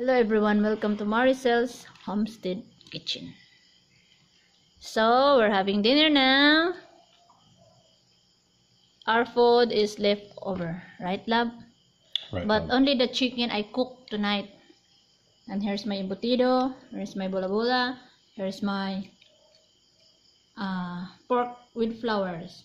Hello everyone, welcome to Maricel's Homestead Kitchen. So we're having dinner now. Our food is left over, right love? Right, But love. only the chicken I cooked tonight. And here's my embutido, here's my bola-bola, here's my pork with flowers.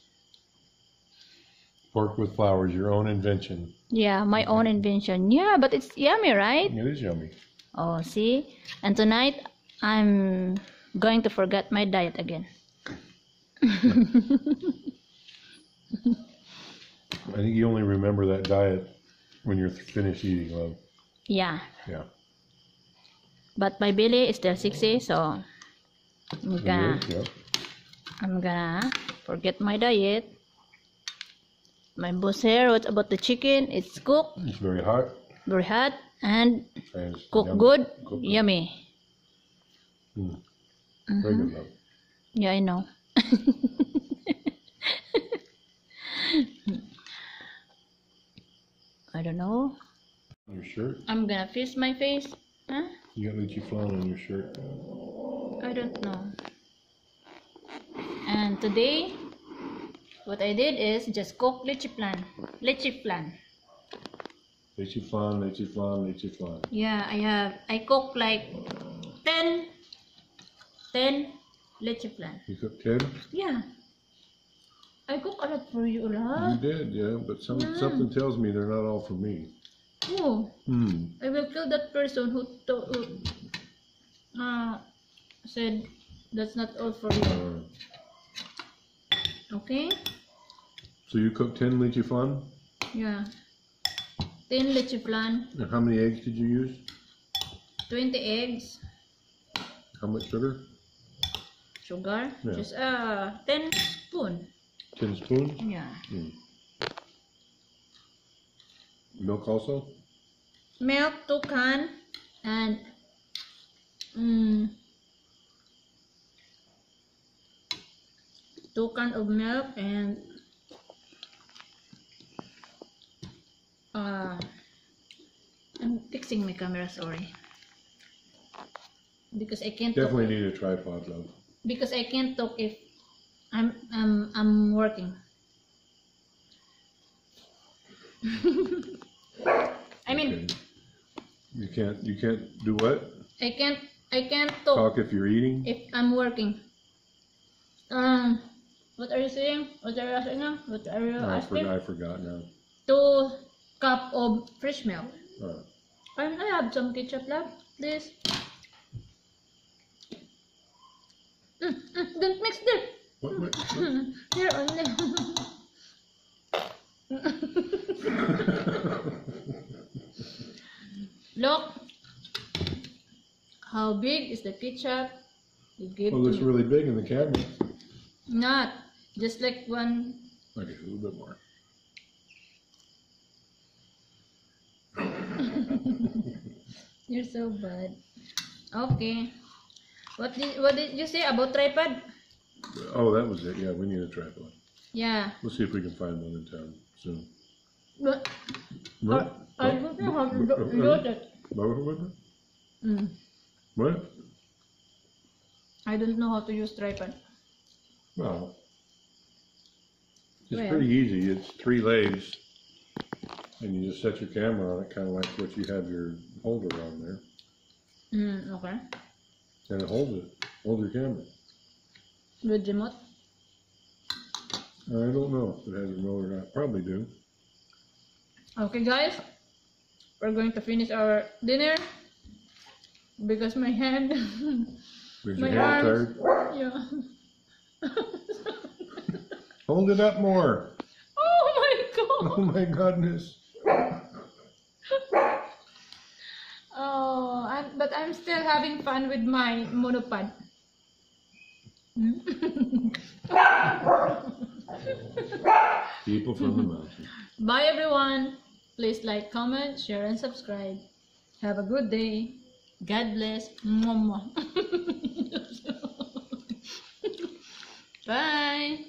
Pork with flowers, your own invention. Yeah, my own invention. Yeah, but it's yummy, right? It is yummy. Oh, see? And tonight, I'm going to forget my diet again. I think you only remember that diet when you're finished eating, love. Yeah. Yeah. But my belly is still 60, so Yep. I'm gonna forget my diet. My boss here, what about the chicken? It's cooked, It's very hot. very hot, and And it's cooked yummy. good, Cooked good. yummy. Very good, love. Yeah, I know. I don't know. Your shirt? I'm gonna fix my face. Huh? You got lychee flan on your shirt. I don't know. And today, what I did is just cook leche flan. Leche flan. Lychee flan, lychee flan, lychee flan. Yeah, I cook like 10 leche flan. You cooked 10? Yeah. I cook a lot for you, You love. did, yeah. But Yeah. something tells me they're not all for me. Oh, Hmm. I will kill that person who said that's not all for you. Okay? So you cooked 10 lychee flan? Yeah. 10 leche flan, And how many eggs did you use? 20 eggs, How much sugar? sugar, Yeah. just 10 spoon. 10 spoons? Yeah. Milk also? Milk, 2 can, and 2 can of milk, and I'm fixing my camera, sorry, because I can't talk, Definitely need a tripod, love. because I can't talk if I'm working. I mean, Okay. You can't do what? I can't talk Talk if you're eating? if I'm working. What are you saying? What are you asking now? What are you asking? I forgot now. 2 cup of fresh milk. Alright. And I have some ketchup left, please. Don't mix them. What? Here only. Look, how big is the ketchup you give Well, it to looks me? really big in the camera. Not just like one. Okay, a little bit more. You're so bad. Okay. What did you say about tripod? Oh, that was it. Yeah, we need a tripod. Yeah. Let's see if we can find one in town soon. But What? I don't know how to do that. What? I don't know how to use tripod. Well, it's Well. pretty easy. It's 3 legs, and you just set your camera on it, kind of like what you have your holder on there, Okay. and it holds it. Hold your camera. With remote. I don't know if it has a remote or not. Probably do. Okay, guys. We're going to finish our dinner because my hand, Is my your hand arms. tired? Yeah. Hold it up more. Oh my god. Oh my goodness. Oh, but I'm still having fun with my monopod. People from the mountain. Bye everyone. Please like, comment, share, and subscribe. Have a good day. God bless. Mwah, mwah. Bye.